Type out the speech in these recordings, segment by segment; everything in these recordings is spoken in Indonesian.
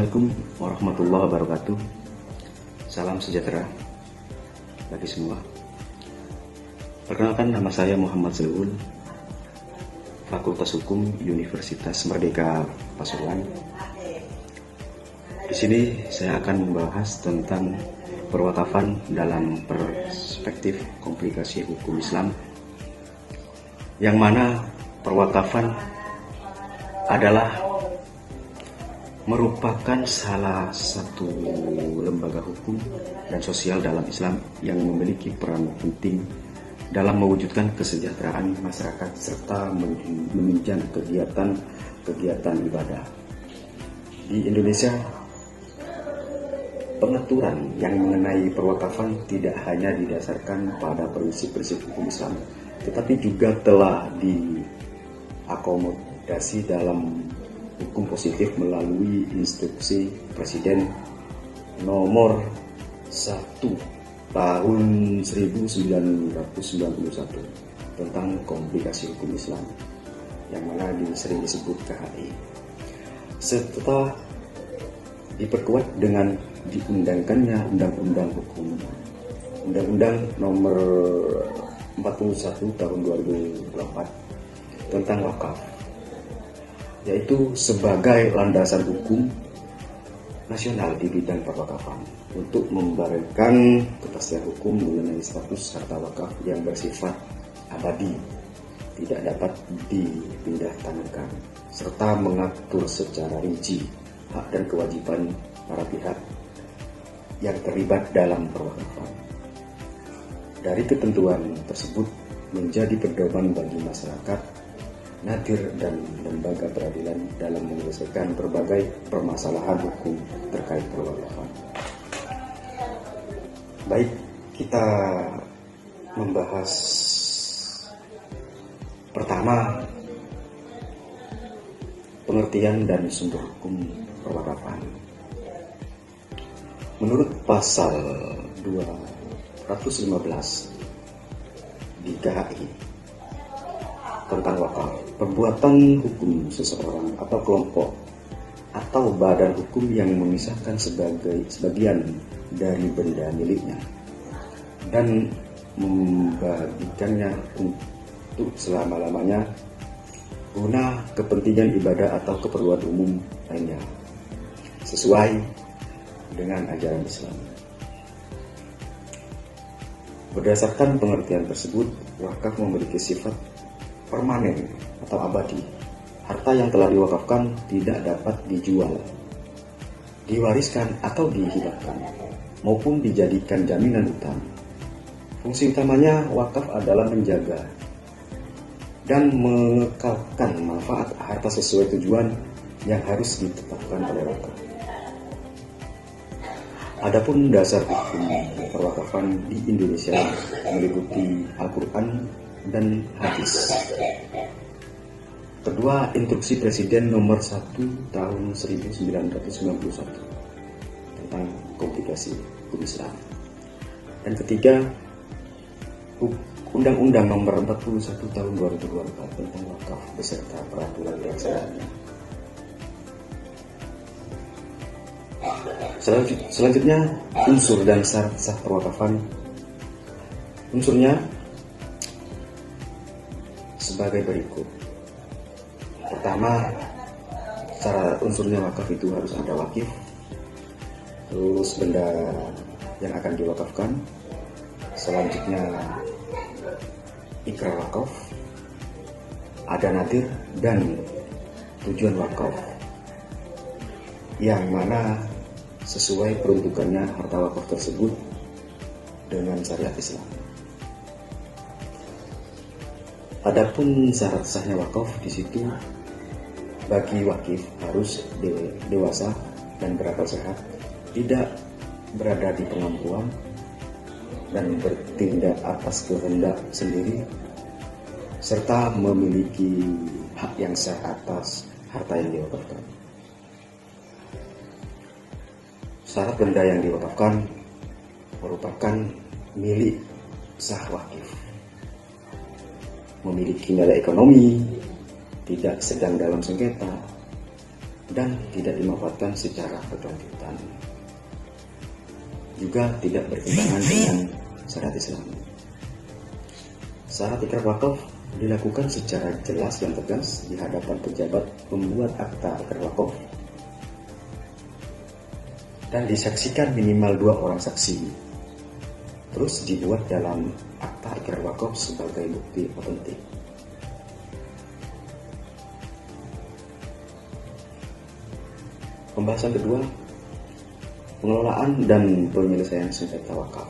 Assalamualaikum warahmatullahi wabarakatuh. Salam sejahtera bagi semua. Perkenalkan, nama saya Muhammad Zulul, Fakultas Hukum Universitas Merdeka Pasuruan. Di sini saya akan membahas tentang perwakafan dalam perspektif komplikasi hukum Islam, yang mana perwakafan adalah merupakan salah satu lembaga hukum dan sosial dalam Islam yang memiliki peran penting dalam mewujudkan kesejahteraan masyarakat serta menunjang kegiatan ibadah. Di Indonesia, pengaturan yang mengenai perwakafan tidak hanya didasarkan pada prinsip-prinsip hukum Islam, tetapi juga telah diakomodasi dalam hukum positif melalui instruksi Presiden nomor 1 tahun 1991 tentang komplikasi hukum Islam, yang mana sering disebut KHI, serta diperkuat dengan diundangkannya Undang-Undang nomor 41 tahun 2004 tentang wakaf, yaitu sebagai landasan hukum nasional di bidang perwakafan untuk membarengkan kepastian hukum mengenai status harta wakaf yang bersifat abadi, tidak dapat dipindah tangankan, serta mengatur secara rinci hak dan kewajiban para pihak yang terlibat dalam perwakafan. Dari ketentuan tersebut menjadi pedoman bagi masyarakat, nadir dan lembaga peradilan dalam menyelesaikan berbagai permasalahan hukum terkait perwakafan. Baik, kita membahas pertama pengertian dan sumber hukum perwakafan. Menurut pasal 215 di KHI tentang wakaf, perbuatan hukum seseorang atau kelompok atau badan hukum yang memisahkan sebagian dari benda miliknya dan membagikannya untuk selama-lamanya guna kepentingan ibadah atau keperluan umum lainnya sesuai dengan ajaran Islam. Berdasarkan pengertian tersebut, wakaf memiliki sifat permanen atau abadi. Harta yang telah diwakafkan tidak dapat dijual, diwariskan atau dihibahkan, maupun dijadikan jaminan utang. Fungsi utamanya wakaf adalah menjaga dan mengekalkan manfaat harta sesuai tujuan yang harus ditetapkan oleh wakaf. Adapun dasar hukum perwakafan di Indonesia meliputi Al-Quran dan hadis. Kedua, instruksi Presiden nomor 1 tahun 1991 tentang komplikasi hukum Islam. Dan ketiga, Undang-Undang nomor 41 tahun 2024 tentang wakaf beserta peraturan pelaksananya. Selanjutnya, unsur dan syarat sah perwakafan. Unsurnya sebagai berikut. Pertama, secara unsurnya wakaf itu harus ada wakif, terus benda yang akan diwakafkan, selanjutnya ikrar wakaf, ada nadir, dan tujuan wakaf, yang mana sesuai peruntukannya harta wakaf tersebut dengan syariat Islam. Adapun syarat sahnya wakaf di situ, bagi wakif harus dewasa dan berakal sehat, tidak berada di pengampuan dan bertindak atas kehendak sendiri, serta memiliki hak yang sah atas harta yang diwakafkan. Syarat benda yang diwakafkan merupakan milik sah wakif, memiliki nilai ekonomi, tidak sedang dalam sengketa, dan tidak dimanfaatkan secara berkelanjutan. Juga tidak bertentangan dengan syariat Islam. Syarat ikrar wakaf dilakukan secara jelas dan tegas di hadapan pejabat pembuat akta ikrar wakaf dan disaksikan minimal 2 orang saksi. Terus dibuat dalam akta ikrar wakaf sebagai bukti otentik. Pembahasan kedua, pengelolaan dan penyelesaian sengketa wakaf.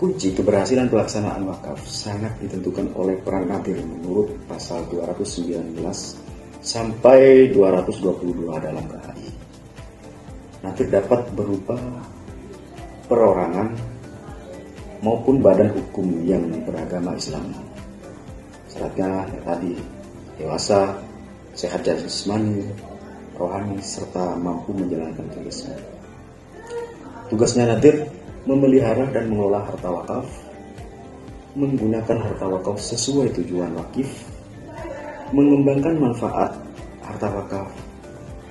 Kunci keberhasilan pelaksanaan wakaf sangat ditentukan oleh peran nadir menurut pasal 219 sampai 222 dalam KHI. Nadir dapat berupa perorangan maupun badan hukum yang beragama Islam. Syaratnya tadi dewasa, sehat jasmani, rohani, serta mampu menjalankan tugasnya. Tugasnya nadir memelihara dan mengelola harta wakaf, menggunakan harta wakaf sesuai tujuan wakif, mengembangkan manfaat harta wakaf,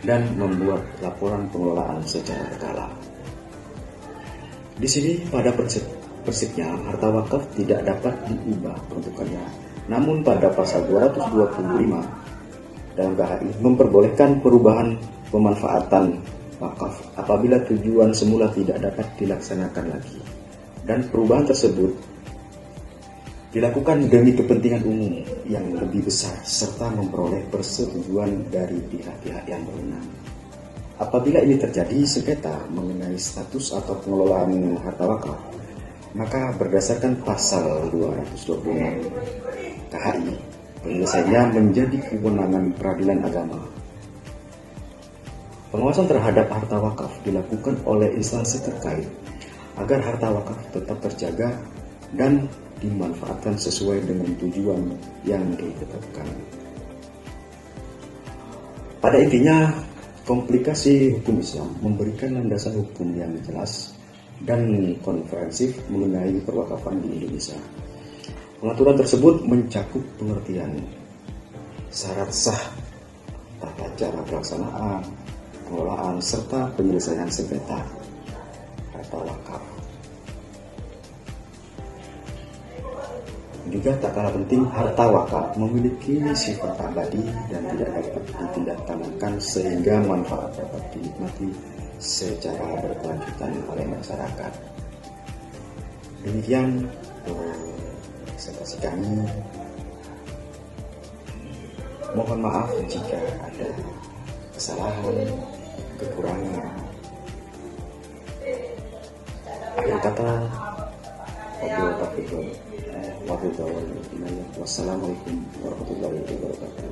dan membuat laporan pengelolaan secara berkala. Di sini pada prinsipnya harta wakaf tidak dapat diubah peruntukannya, namun pada pasal 225 dalam KHI memperbolehkan perubahan pemanfaatan wakaf apabila tujuan semula tidak dapat dilaksanakan lagi, dan perubahan tersebut dilakukan demi kepentingan umum yang lebih besar serta memperoleh persetujuan dari pihak-pihak yang berwenang. Apabila ini terjadi sengketa mengenai status atau pengelolaan harta wakaf, maka berdasarkan pasal 226 KHI, penyelesaiannya menjadi kewenangan peradilan agama. Pengawasan terhadap harta wakaf dilakukan oleh instansi terkait agar harta wakaf tetap terjaga dan dimanfaatkan sesuai dengan tujuan yang ditetapkan. Pada intinya, komplikasi hukum Islam memberikan landasan hukum yang jelas dan komprehensif mengenai perwakafan di Indonesia. Pengaturan tersebut mencakup pengertian syarat sah, tata cara pelaksanaan, pengelolaan, serta penyelesaian sengketa harta wakaf. Juga tak kalah penting, harta wakaf memiliki sifat abadi dan tidak dapat ditindaklanjuti sehingga manfaat dapat dinikmati secara berkelanjutan oleh masyarakat. Demikian presentasi kami. Mohon maaf jika ada kesalahan, kekurangan. Akhir kata, wassalamualaikum warahmatullahi wabarakatuh.